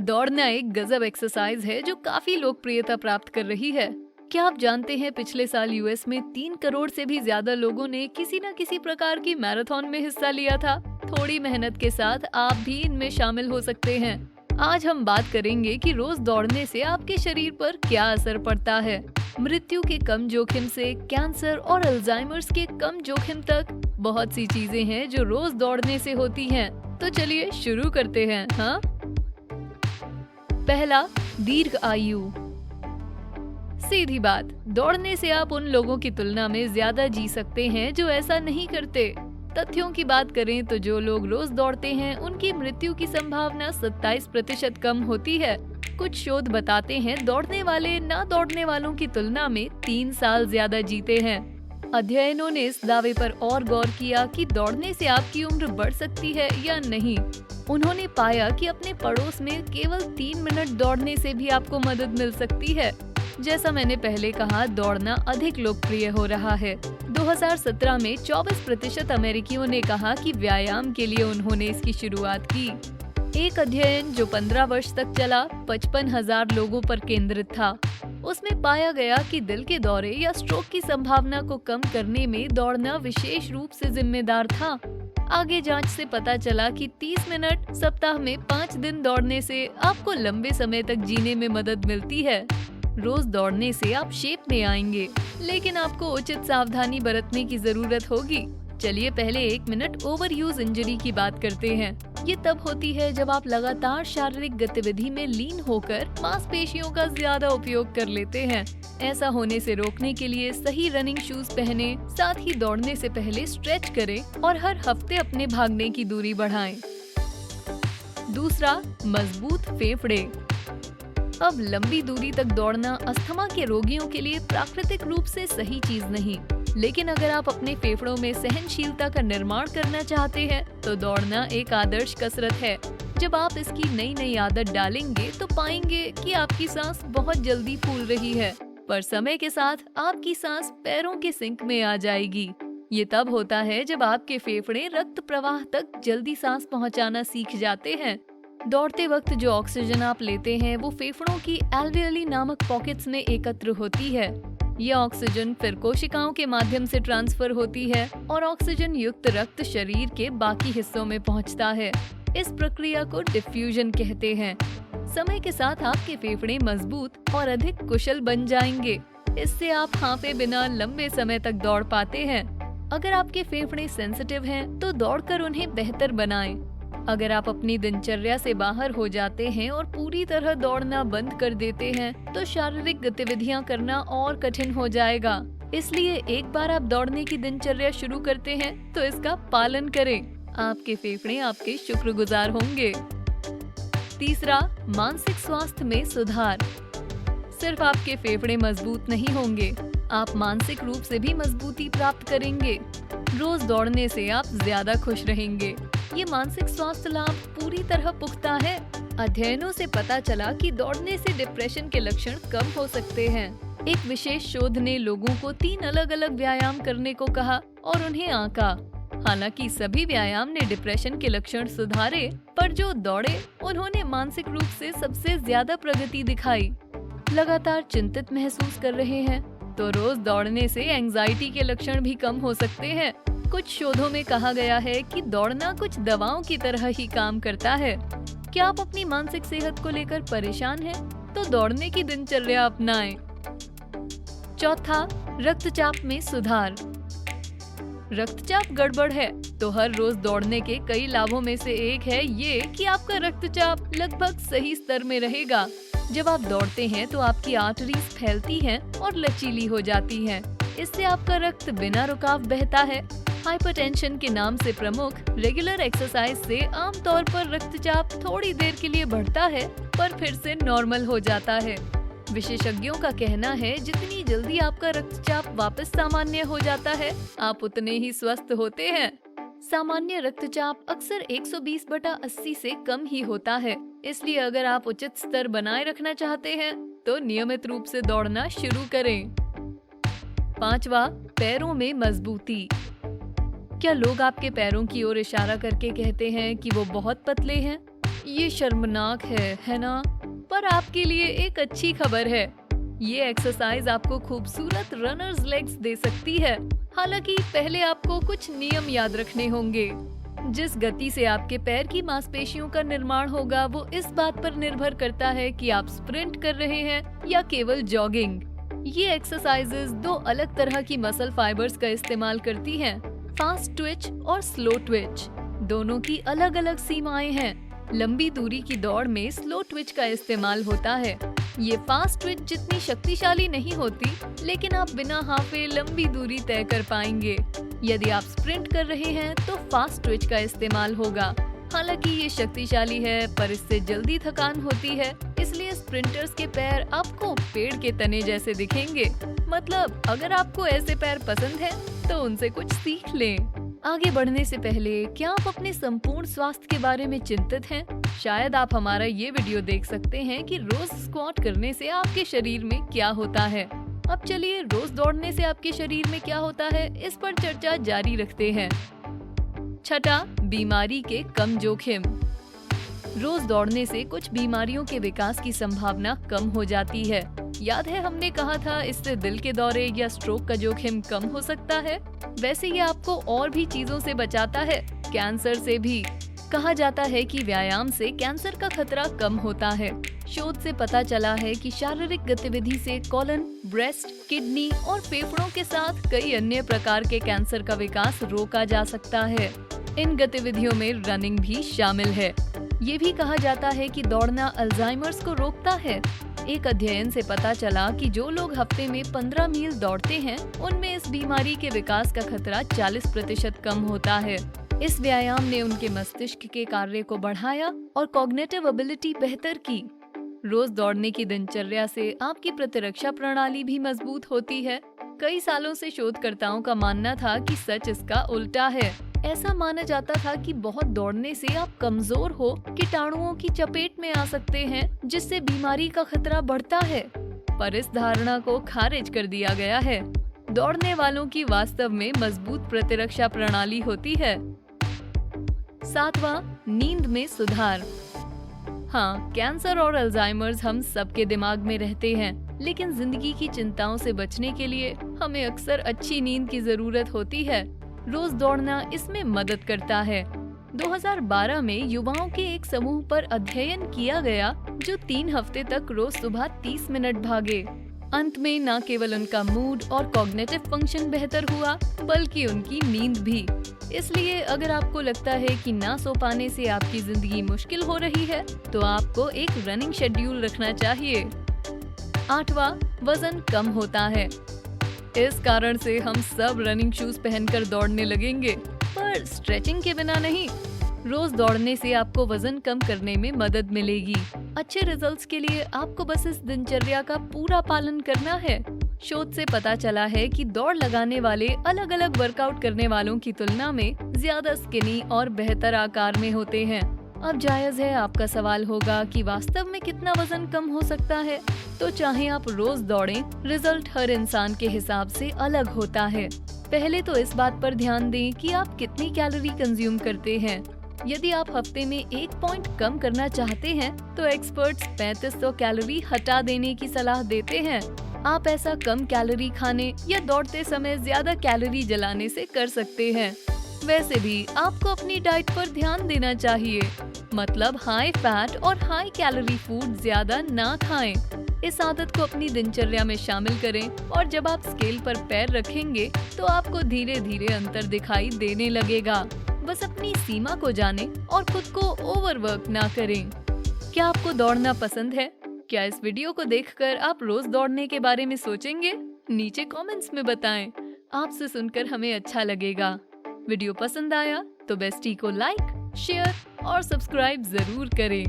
दौड़ना एक गजब एक्सरसाइज है जो काफी लोकप्रियता प्राप्त कर रही है। क्या आप जानते हैं पिछले साल यूएस में 3 करोड़ से भी ज्यादा लोगों ने किसी न किसी प्रकार की मैराथन में हिस्सा लिया था। थोड़ी मेहनत के साथ आप भी इनमें शामिल हो सकते हैं। आज हम बात करेंगे कि रोज दौड़ने से आपके शरीर पर क्या असर पड़ता है। मृत्यु के कम जोखिम से कैंसर और अल्जाइमर्स के कम जोखिम तक बहुत सी चीजें हैं जो रोज दौड़ने से होती हैं। तो चलिए शुरू करते हैं। हाँ, पहला, दीर्घ आयु। सीधी बात, दौड़ने से आप उन लोगों की तुलना में ज्यादा जी सकते हैं जो ऐसा नहीं करते। तथ्यों की बात करें तो जो लोग रोज दौड़ते हैं उनकी मृत्यु की संभावना 27% कम होती है। कुछ शोध बताते हैं दौड़ने वाले ना दौड़ने वालों की तुलना में 3 साल ज्यादा जीते हैं। अध्ययनों ने इस दावे पर और गौर किया कि दौड़ने से आपकी उम्र बढ़ सकती है या नहीं। उन्होंने पाया कि अपने पड़ोस में केवल 3 मिनट दौड़ने से भी आपको मदद मिल सकती है। जैसा मैंने पहले कहा, दौड़ना अधिक लोकप्रिय हो रहा है। 2017 में 24% अमेरिकियों ने कहा कि व्यायाम के लिए उन्होंने इसकी शुरुआत की। एक अध्ययन जो 15 वर्ष तक चला 55,000 लोगों पर केंद्रित था। उसमें पाया गया कि दिल के दौरे या स्ट्रोक की संभावना को कम करने में दौड़ना विशेष रूप से जिम्मेदार था। आगे जांच से पता चला कि 30 मिनट सप्ताह में 5 दिन दौड़ने से आपको लंबे समय तक जीने में मदद मिलती है। रोज दौड़ने से आप शेप में आएंगे, लेकिन आपको उचित सावधानी बरतने की जरूरत होगी। चलिए पहले 1 मिनट ओवर यूज इंजरी की बात करते हैं। ये तब होती है जब आप लगातार शारीरिक गतिविधि में लीन होकर मांसपेशियों का ज्यादा उपयोग कर लेते हैं। ऐसा होने से रोकने के लिए सही रनिंग शूज पहने, साथ ही दौड़ने से पहले स्ट्रेच करें और हर हफ्ते अपने भागने की दूरी बढ़ाएं। दूसरा, मजबूत फेफड़े। अब लंबी दूरी तक दौड़ना अस्थमा के रोगियों के लिए प्राकृतिक रूप से सही चीज नहीं, लेकिन अगर आप अपने फेफड़ों में सहनशीलता का निर्माण करना चाहते हैं तो दौड़ना एक आदर्श कसरत है। जब आप इसकी नई नई आदत डालेंगे तो पाएंगे कि आपकी सांस बहुत जल्दी फूल रही है, पर समय के साथ आपकी सांस पैरों के सिंक में आ जाएगी। ये तब होता है जब आपके फेफड़े रक्त प्रवाह तक जल्दी सांस पहुंचाना सीख जाते हैं। दौड़ते वक्त जो ऑक्सीजन आप लेते हैं वो फेफड़ों की एल्वियोली नामक पॉकेट्स में एकत्र होती है। यह ऑक्सीजन फिर कोशिकाओं के माध्यम से ट्रांसफर होती है और ऑक्सीजन युक्त रक्त शरीर के बाकी हिस्सों में पहुंचता है। इस प्रक्रिया को डिफ्यूजन कहते हैं। समय के साथ आपके फेफड़े मजबूत और अधिक कुशल बन जाएंगे। इससे आप हांफे बिना लंबे समय तक दौड़ पाते हैं। अगर आपके फेफड़े सेंसिटिव हैं, तो दौड़कर उन्हें बेहतर बनाएं। अगर आप अपनी दिनचर्या से बाहर हो जाते हैं और पूरी तरह दौड़ना बंद कर देते हैं, तो शारीरिक गतिविधियां करना और कठिन हो जाएगा। इसलिए एक बार आप दौड़ने की दिनचर्या शुरू करते हैं तो इसका पालन करें। आपके फेफड़े आपके शुक्रगुजार होंगे। तीसरा, मानसिक स्वास्थ्य में सुधार। सिर्फ आपके फेफड़े मजबूत नहीं होंगे, आप मानसिक रूप से भी मजबूती प्राप्त करेंगे। रोज दौड़ने से आप ज्यादा खुश रहेंगे। ये मानसिक स्वास्थ्य लाभ पूरी तरह पुख्ता है। अध्ययनों से पता चला कि दौड़ने से डिप्रेशन के लक्षण कम हो सकते हैं। एक विशेष शोध ने लोगों को 3 अलग अलग व्यायाम करने को कहा और उन्हें आंका। हालांकि सभी व्यायाम ने डिप्रेशन के लक्षण सुधारे, पर जो दौड़े उन्होंने मानसिक रूप से सबसे ज्यादा प्रगति दिखाई। लगातार चिंतित महसूस कर रहे हैं तो रोज दौड़ने से एंजाइटी के लक्षण भी कम हो सकते हैं। कुछ शोधों में कहा गया है कि दौड़ना कुछ दवाओं की तरह ही काम करता है। क्या आप अपनी मानसिक सेहत को लेकर परेशान हैं? तो दौड़ने की दिनचर्या अपनाएं। चौथा, रक्तचाप में सुधार। रक्तचाप गड़बड़ है तो हर रोज दौड़ने के कई लाभों में से एक है ये कि आपका रक्तचाप लगभग सही स्तर में रहेगा। जब आप दौड़ते हैं तो आपकी आर्टरीज फैलती हैं और लचीली हो जाती हैं। इससे आपका रक्त बिना रुकाव बहता है। हाइपरटेंशन के नाम से प्रमुख रेगुलर एक्सरसाइज से आमतौर पर रक्तचाप थोड़ी देर के लिए बढ़ता है, पर फिर से नॉर्मल हो जाता है। विशेषज्ञों का कहना है जितनी जल्दी आपका रक्तचाप वापस सामान्य हो जाता है, आप उतने ही स्वस्थ होते हैं। सामान्य रक्तचाप अक्सर 120/80 से कम ही होता है। इसलिए अगर आप उचित स्तर बनाए रखना चाहते हैं तो नियमित रूप से दौड़ना शुरू करें। पांचवा, पैरों में मजबूती। क्या लोग आपके पैरों की ओर इशारा करके कहते हैं कि वो बहुत पतले हैं? ये शर्मनाक है ना? पर आपके लिए एक अच्छी खबर है। ये एक्सरसाइज आपको खूबसूरत रनर्स लेग्स दे सकती है। हालांकि पहले आपको कुछ नियम याद रखने होंगे। जिस गति से आपके पैर की मांसपेशियों का निर्माण होगा वो इस बात पर निर्भर करता है कि आप स्प्रिंट कर रहे हैं या केवल जॉगिंग। ये एक्सरसाइजेस दो अलग तरह की मसल फाइबर्स का इस्तेमाल करती हैं, फास्ट ट्विच और स्लो ट्विच। दोनों की अलग अलग सीमाएं हैं। लंबी दूरी की दौड़ में स्लो ट्विच का इस्तेमाल होता है। ये फास्ट ट्विच जितनी शक्तिशाली नहीं होती, लेकिन आप बिना हाफे लंबी दूरी तय कर पाएंगे। यदि आप स्प्रिंट कर रहे हैं तो फास्ट ट्विच का इस्तेमाल होगा। हालांकि ये शक्तिशाली है पर इससे जल्दी थकान होती है, इसलिए स्प्रिंटर्स के पैर आपको पेड़ के तने जैसे दिखेंगे। मतलब अगर आपको ऐसे पैर पसंद है तो उनसे कुछ सीख लें। आगे बढ़ने से पहले क्या आप अपने संपूर्ण स्वास्थ्य के बारे में चिंतित हैं? शायद आप हमारा ये वीडियो देख सकते हैं कि रोज स्क्वाट करने से आपके शरीर में क्या होता है। अब चलिए रोज दौड़ने से आपके शरीर में क्या होता है इस पर चर्चा जारी रखते हैं। छठा, बीमारी के कम जोखिम। रोज दौड़ने से कुछ बीमारियों के विकास की संभावना कम हो जाती है। याद है हमने कहा था इससे दिल के दौरे या स्ट्रोक का जोखिम कम हो सकता है। वैसे ये आपको और भी चीजों से बचाता है, कैंसर से भी। कहा जाता है कि व्यायाम से कैंसर का खतरा कम होता है। शोध से पता चला है कि शारीरिक गतिविधि से कॉलन, ब्रेस्ट, किडनी और फेफड़ों के साथ कई अन्य प्रकार के कैंसर का विकास रोका जा सकता है। इन गतिविधियों में रनिंग भी शामिल है। ये भी कहा जाता है कि दौड़ना अल्जाइमर्स को रोकता है। एक अध्ययन से पता चला कि जो लोग हफ्ते में 15 मील दौड़ते हैं, उनमें इस बीमारी के विकास का खतरा 40% कम होता है। इस व्यायाम ने उनके मस्तिष्क के कार्य को बढ़ाया और कॉग्निटिव एबिलिटी बेहतर की। रोज दौड़ने की दिनचर्या से आपकी प्रतिरक्षा प्रणाली भी मजबूत होती है। कई सालों से शोधकर्ताओं का मानना था कि सच इसका उल्टा है। ऐसा माना जाता था कि बहुत दौड़ने से आप कमजोर हो, कीटाणुओं की चपेट में आ सकते हैं, जिससे बीमारी का खतरा बढ़ता है। पर इस धारणा को खारिज कर दिया गया है। दौड़ने वालों की वास्तव में मजबूत प्रतिरक्षा प्रणाली होती है। सातवां, नींद में सुधार। हाँ, कैंसर और अल्जाइमर्स हम सबके दिमाग में रहते हैं, लेकिन जिंदगी की चिंताओं से बचने के लिए हमें अक्सर अच्छी नींद की जरूरत होती है। रोज दौड़ना इसमें मदद करता है। 2012 में युवाओं के एक समूह पर अध्ययन किया गया जो 3 हफ्ते तक रोज सुबह 30 मिनट भागे। अंत में न केवल उनका मूड और कॉग्निटिव फंक्शन बेहतर हुआ, बल्कि उनकी नींद भी। इसलिए अगर आपको लगता है कि ना सो पाने से आपकी जिंदगी मुश्किल हो रही है, तो आपको एक रनिंग शेड्यूल रखना चाहिए। 8वां, वजन कम होता है। इस कारण से हम सब रनिंग शूज पहनकर दौड़ने लगेंगे, पर स्ट्रेचिंग के बिना नहीं। रोज दौड़ने से आपको वजन कम करने में मदद मिलेगी। अच्छे रिजल्ट्स के लिए आपको बस इस दिनचर्या का पूरा पालन करना है। शोध से पता चला है कि दौड़ लगाने वाले अलग अलग वर्कआउट करने वालों की तुलना में ज्यादा स्किनी और बेहतर आकार में होते हैं। अब जायज है आपका सवाल होगा कि वास्तव में कितना वजन कम हो सकता है। तो चाहे आप रोज दौड़ें, रिजल्ट हर इंसान के हिसाब से अलग होता है। पहले तो इस बात पर ध्यान दें कि आप कितनी कैलोरी कंज्यूम करते हैं। यदि आप हफ्ते में 1 पॉइंट कम करना चाहते हैं, तो एक्सपर्ट्स 3500 कैलोरी हटा देने की सलाह देते हैं। आप ऐसा कम कैलोरी खाने या दौड़ते समय ज्यादा कैलोरी जलाने से कर सकते हैं। वैसे भी आपको अपनी डाइट पर ध्यान देना चाहिए, मतलब हाई फैट और हाई कैलोरी फूड ज्यादा ना खाएं। इस आदत को अपनी दिनचर्या में शामिल करें और जब आप स्केल पर पैर रखेंगे तो आपको धीरे धीरे अंतर दिखाई देने लगेगा। बस अपनी सीमा को जानें और खुद को ओवरवर्क ना करें। क्या आपको दौड़ना पसंद है? क्या इस वीडियो को देखकर आप रोज दौड़ने के बारे में सोचेंगे? नीचे कमेंट्स में बताएं। आपसे सुनकर हमें अच्छा लगेगा। वीडियो पसंद आया तो बेस्टी को लाइक, शेयर और सब्सक्राइब जरूर करें।